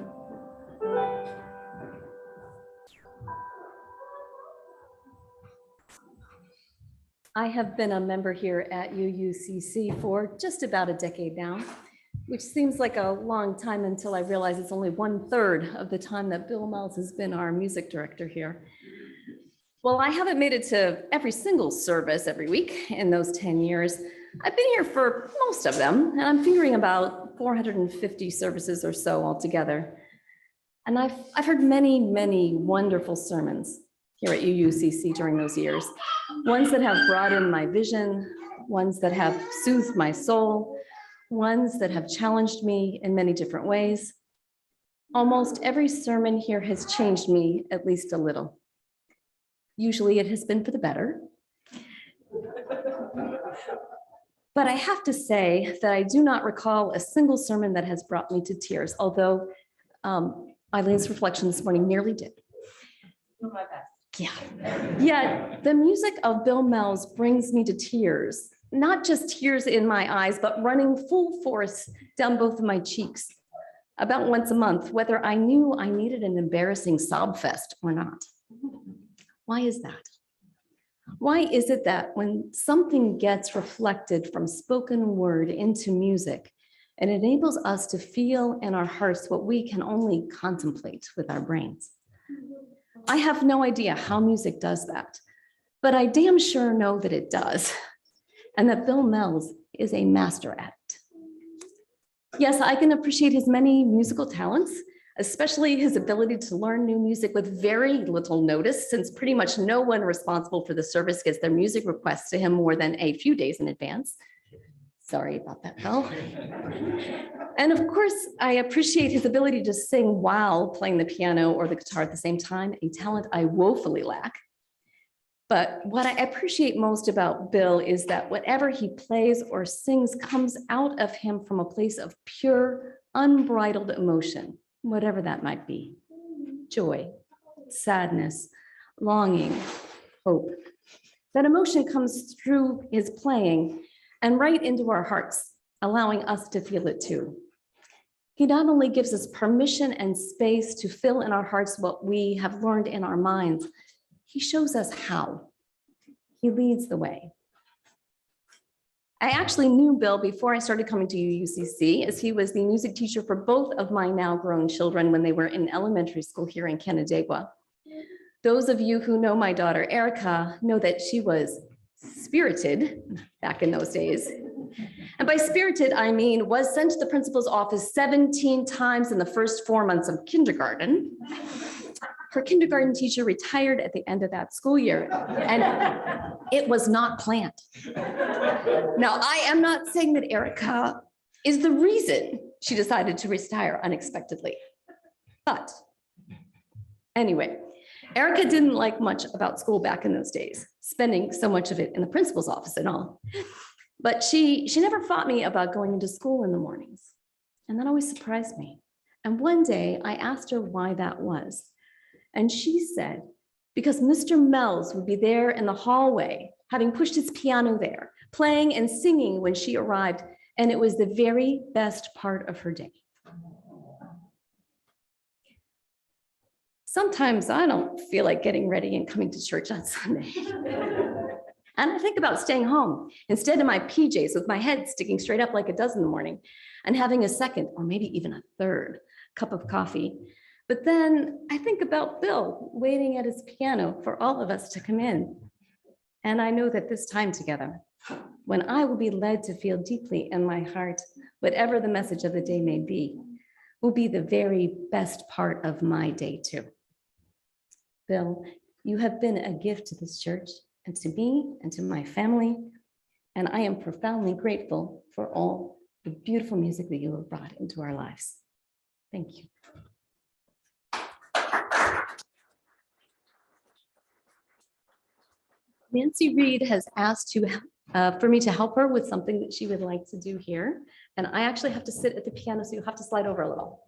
I have been a member here at UUCC for just about a decade now, which seems like a long time until I realize it's only 1/3 of the time that Bill Miles has been our music director here. Well, I haven't made it to every single service every week in those 10 years. I've been here for most of them, and I'm figuring about 450 services or so altogether. And I've heard many, many wonderful sermons here at UUCC during those years. Ones that have broadened my vision, ones that have soothed my soul, ones that have challenged me in many different ways. Almost every sermon here has changed me at least a little. Usually it has been for the better. But I have to say that I do not recall a single sermon that has brought me to tears, although Eileen's reflection this morning nearly did. Yeah. Yet the music of Bill Miles brings me to tears, not just tears in my eyes, but running full force down both of my cheeks about once a month, whether I knew I needed an embarrassing sob fest or not. Why is that? Why is it that when something gets reflected from spoken word into music, it enables us to feel in our hearts what we can only contemplate with our brains? I have no idea how music does that, but I damn sure know that it does, and that Bill Miles is a master at it. Yes, I can appreciate his many musical talents, especially his ability to learn new music with very little notice, since pretty much no one responsible for the service gets their music requests to him more than a few days in advance. Sorry about that, Bill. And of course, I appreciate his ability to sing while playing the piano or the guitar at the same time, a talent I woefully lack. But what I appreciate most about Bill is that whatever he plays or sings comes out of him from a place of pure, unbridled emotion, whatever that might be. Joy, sadness, longing, hope. That emotion comes through his playing and right into our hearts, allowing us to feel it too. He not only gives us permission and space to fill in our hearts what we have learned in our minds, he shows us how. He leads the way. I actually knew Bill before I started coming to UUCC, as he was the music teacher for both of my now grown children when they were in elementary school here in Canandaigua. Those of you who know my daughter, Erica, know that she was spirited back in those days. And by spirited, I mean was sent to the principal's office 17 times in the first 4 months of kindergarten. Her kindergarten teacher retired at the end of that school year, and it was not planned. Now, I am not saying that Erica is the reason she decided to retire unexpectedly. But anyway, Erica didn't like much about school back in those days, spending so much of it in the principal's office and all. But she never fought me about going into school in the mornings. And that always surprised me. And one day I asked her why that was. And she said, because Mr. Miles would be there in the hallway, having pushed his piano there, playing and singing when she arrived. And it was the very best part of her day. Sometimes I don't feel like getting ready and coming to church on Sunday. And I think about staying home instead of my PJs with my head sticking straight up like it does in the morning and having a second or maybe even a third cup of coffee. But then I think about Bill waiting at his piano for all of us to come in. And I know that this time together, when I will be led to feel deeply in my heart, whatever the message of the day may be, will be the very best part of my day too. Bill, you have been a gift to this church and to me and to my family. And I am profoundly grateful for all the beautiful music that you have brought into our lives. Thank you. Nancy Reed has asked for me to help her with something that she would like to do here. And I actually have to sit at the piano, so you have to slide over a little.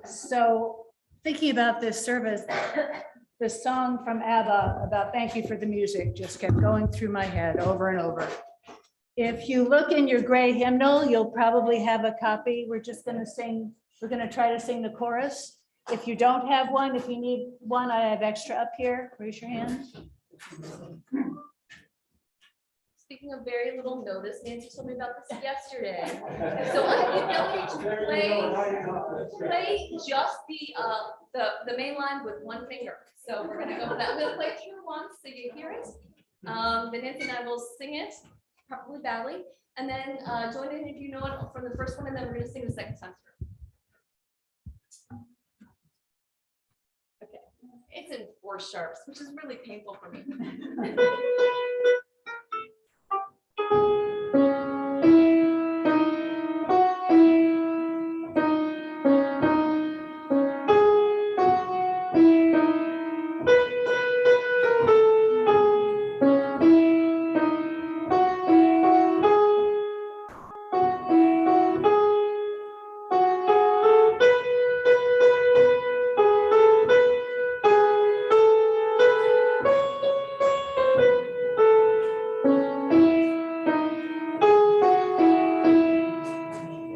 So thinking about this service, the song from ABBA about thank you for the music just kept going through my head over and over. If you look in your gray hymnal, you'll probably have a copy. We're just going to sing, we're going to try to sing the chorus. If you don't have one, if you need one, I have extra up here. Raise your hand. Speaking of very little notice, Nancy told me about this yesterday. So I have the ability to play just the main line with one finger. So we're gonna go with that. I'm gonna play it through once so you hear it. Then Nancy and I will sing it, probably badly, and then join in if you know it from the first one, and then we're gonna sing the second time through. Okay, it's in 4 sharps, which is really painful for me.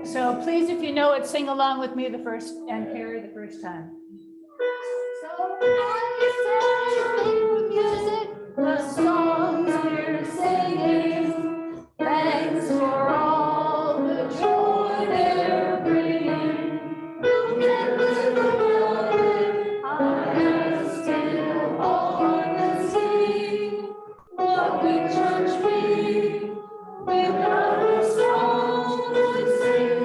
So please, if you know it, sing along with me the first and Carrie the first time. So I say music, the songs we're singing, thanks for all the joy they're bringing. Who can live without it? I ask in honesty, what would church be without a song to sing?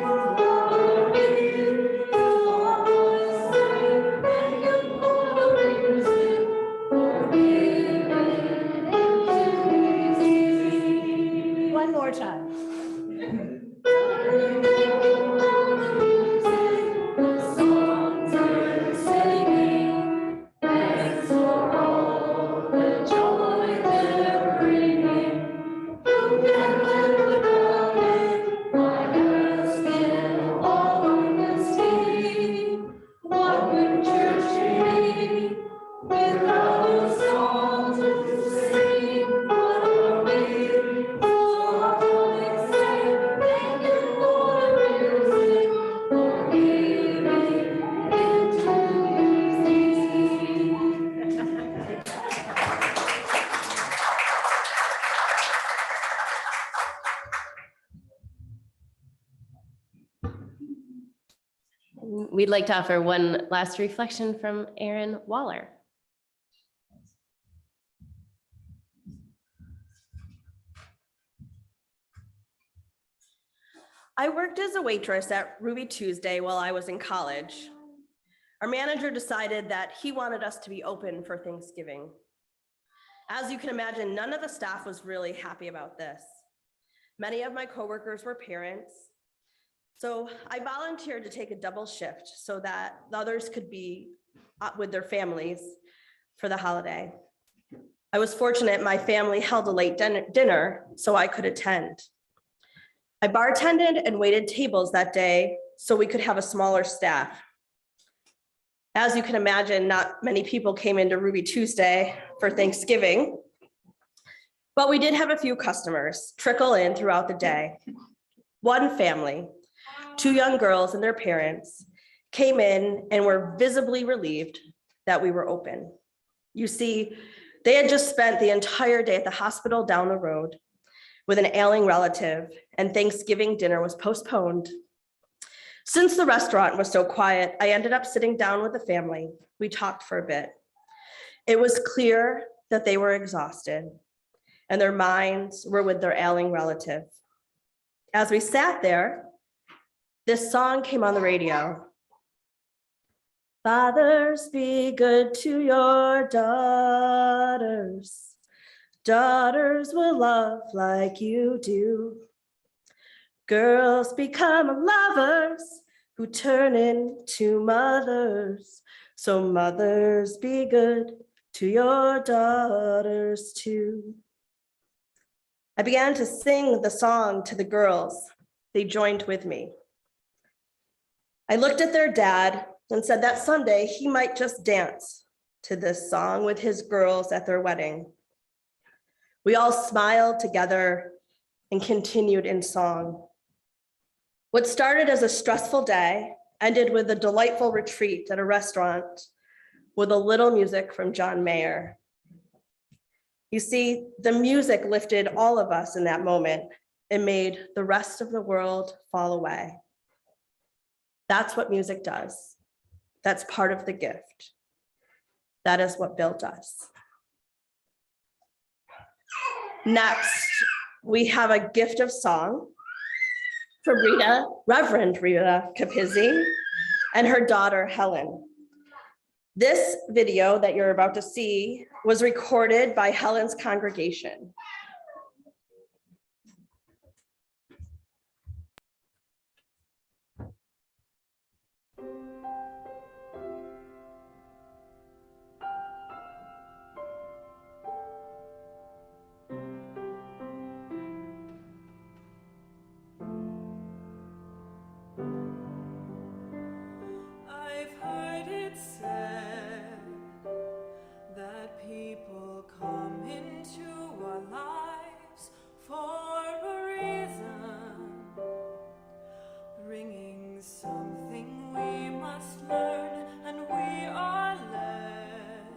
One more time. Songs we're singing, thanks for all the joy they're bringing. Who can live without it? I ask in honesty, what would church be without a song to sing? What are we? So I say, thank you, Lord, music, for giving into music. We'd like to offer one last reflection from Aaron Waller. I worked as a waitress at Ruby Tuesday while I was in college. Our manager decided that he wanted us to be open for Thanksgiving. As you can imagine, none of the staff was really happy about this. Many of my coworkers were parents, so I volunteered to take a double shift so that the others could be with their families for the holiday. I was fortunate my family held a late dinner, so I could attend. I bartended and waited tables that day so we could have a smaller staff. As you can imagine, not many people came into Ruby Tuesday for Thanksgiving, but we did have a few customers trickle in throughout the day. One family, 2 young girls and their parents, came in and were visibly relieved that we were open. You see, they had just spent the entire day at the hospital down the road with an ailing relative, and Thanksgiving dinner was postponed. Since the restaurant was so quiet, I ended up sitting down with the family. We talked for a bit. It was clear that they were exhausted and their minds were with their ailing relative. As we sat there, this song came on the radio. Fathers, be good to your daughters. Daughters will love like you do. Girls become lovers who turn into mothers. So mothers, be good to your daughters too. I began to sing the song to the girls. They joined with me. I looked at their dad and said that someday he might just dance to this song with his girls at their wedding. We all smiled together and continued in song. What started as a stressful day ended with a delightful retreat at a restaurant with a little music from John Mayer. You see, the music lifted all of us in that moment and made the rest of the world fall away. That's what music does. That's part of the gift. That is what built us. Next, we have a gift of song from Reverend Rita Capizzi and her daughter, Helen. This video that you're about to see was recorded by Helen's congregation. I've heard it said that people come into our lives for a reason, bringing something we must learn, and we are led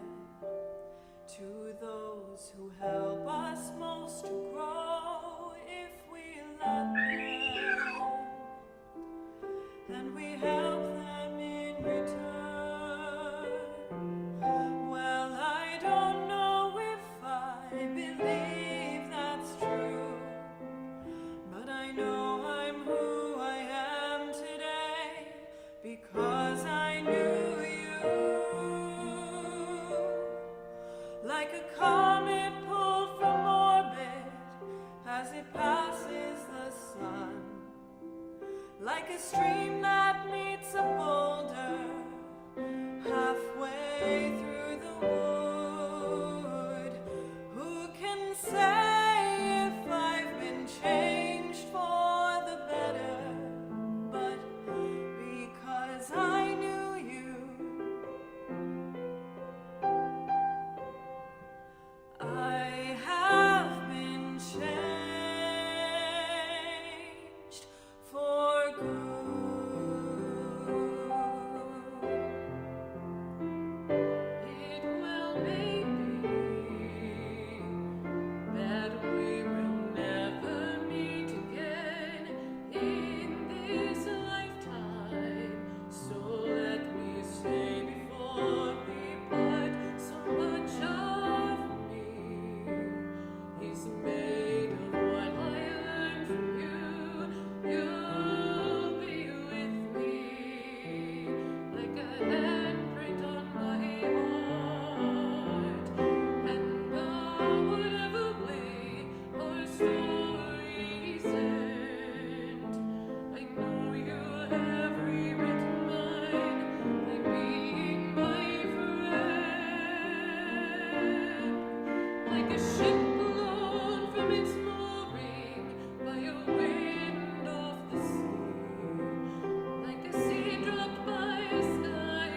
to those who help us most to grow if we let them, and we help them in return. Well, I don't know if I believe that's true, but I know I'm who I am today because I knew you. Like a comet pulled from orbit as it passes the sun, like a stream that meets a boulder halfway through the wood. Who can say if I've been changed for the better? But because I knew you, I have been changed for good. It will may be that we will never meet again in this lifetime. So let me say before we part, so much of me is made of what I learned from you. You'll be with me like a handprint on my heart, and whatever way our stories end, I know you'll have rewritten mine by being my friend. Like a ship blown from its mooring by a wind off the sea, like a seed dropped by a sky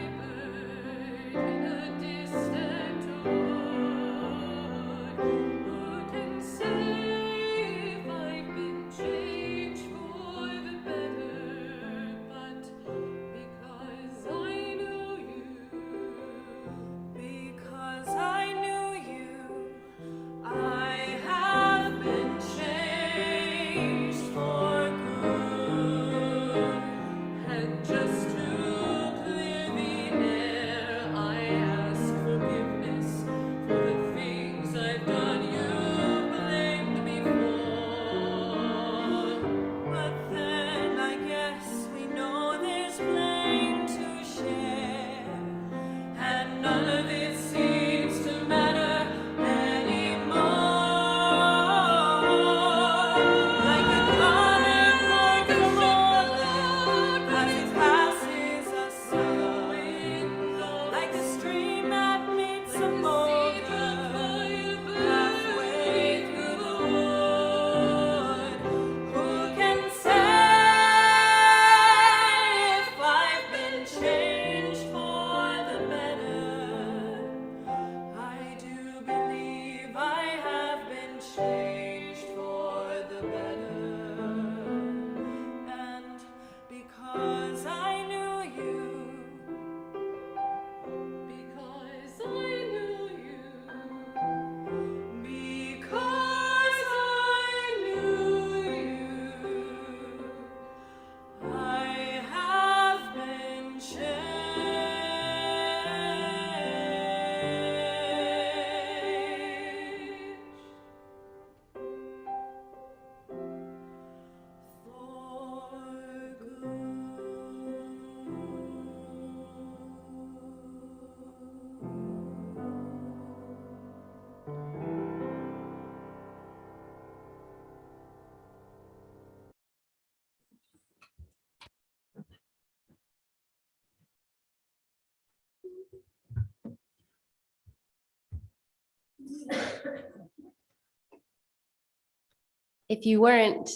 If you weren't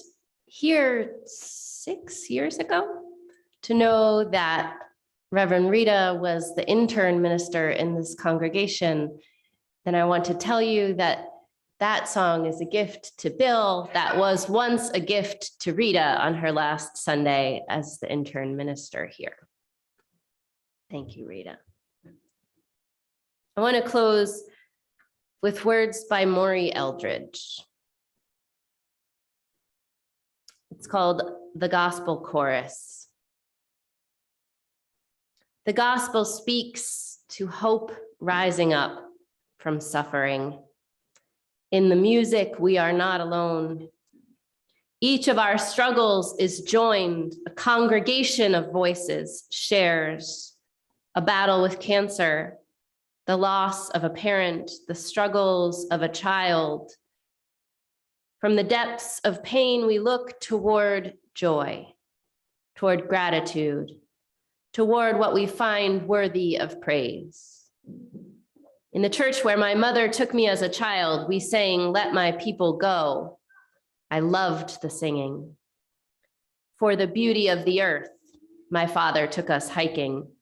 here 6 years ago, to know that Reverend Rita was the intern minister in this congregation, then I want to tell you that that song is a gift to Bill that was once a gift to Rita on her last Sunday as the intern minister here. Thank you, Rita. I want to close with words by Maury Eldridge. It's called The Gospel Chorus. The gospel speaks to hope rising up from suffering. In the music, we are not alone. Each of our struggles is joined. A congregation of voices shares a battle with cancer, the loss of a parent, the struggles of a child. From the depths of pain, we look toward joy, toward gratitude, toward what we find worthy of praise. In the church where my mother took me as a child, we sang, "Let my people go." I loved the singing. For the beauty of the earth, my father took us hiking.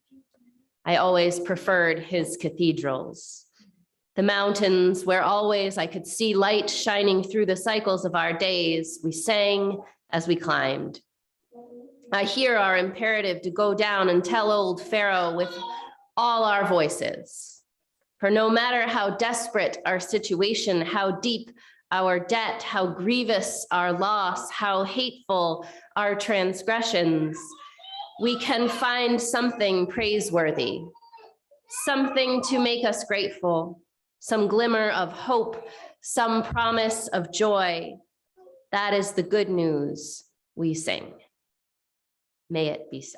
I always preferred his cathedrals. The mountains where always I could see light shining through the cycles of our days, we sang as we climbed. I hear our imperative to go down and tell old Pharaoh with all our voices. For no matter how desperate our situation, how deep our debt, how grievous our loss, how hateful our transgressions, we can find something praiseworthy, something to make us grateful, some glimmer of hope, some promise of joy. That is the good news we sing. May it be so.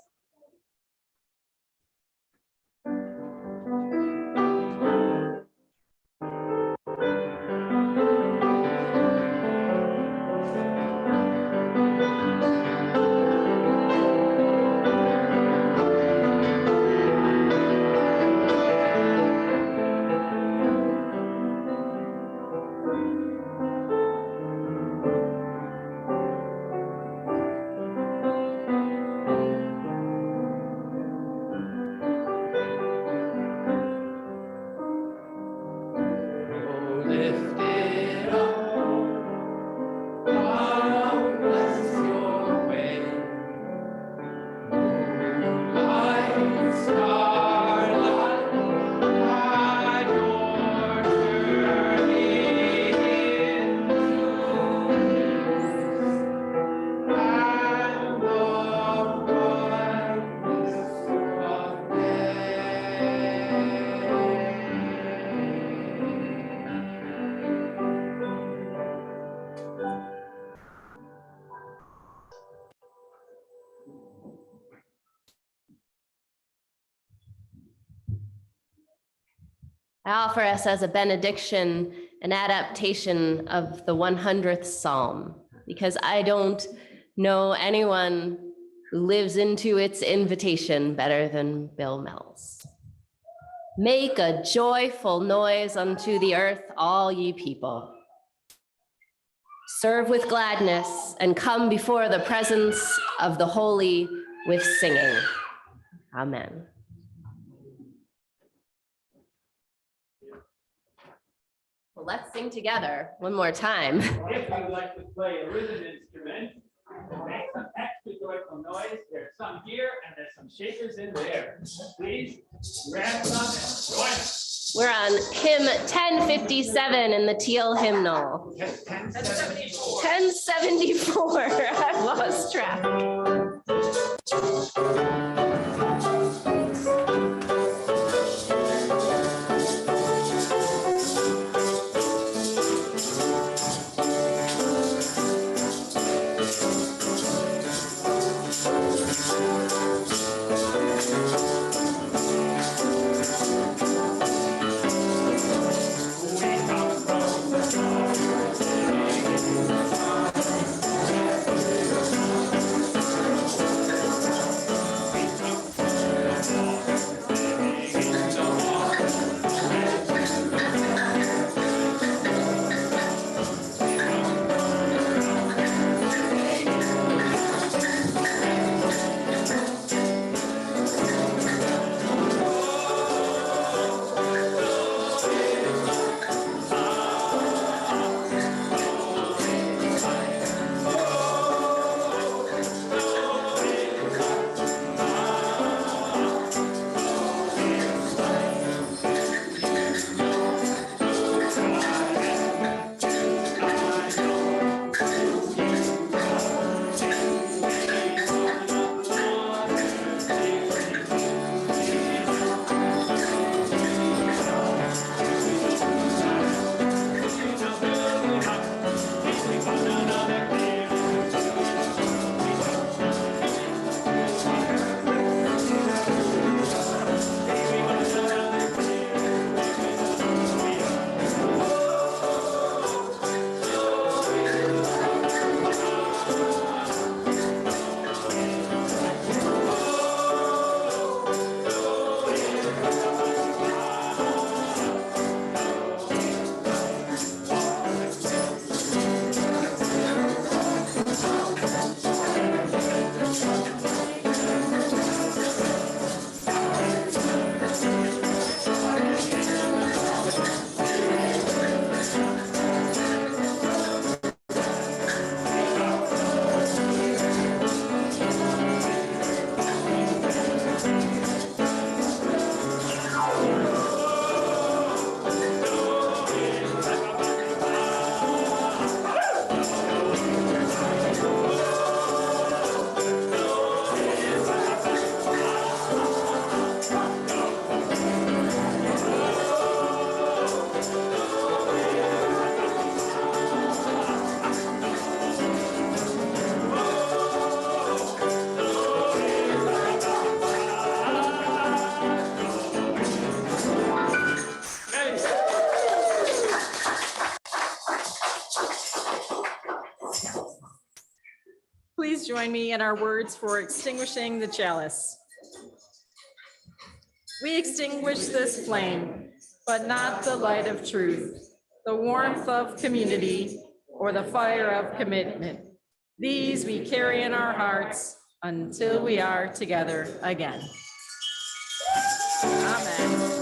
I offer us as a benediction an adaptation of the 100th Psalm, because I don't know anyone who lives into its invitation better than Bill Mills. Make a joyful noise unto the earth, all ye people. Serve with gladness and come before the presence of the holy with singing. Amen. Well, let's sing together one more time. If you'd like to play a rhythm instrument, make some extra joyful noise. There's some here and there's some shakers in there. Please grab some and join us. We're on hymn 1057 in the teal hymnal. 1074. 1074. I've lost track. join me in our words for extinguishing the chalice. We extinguish this flame, but not the light of truth, the warmth of community, or the fire of commitment. These we carry in our hearts until we are together again. Amen.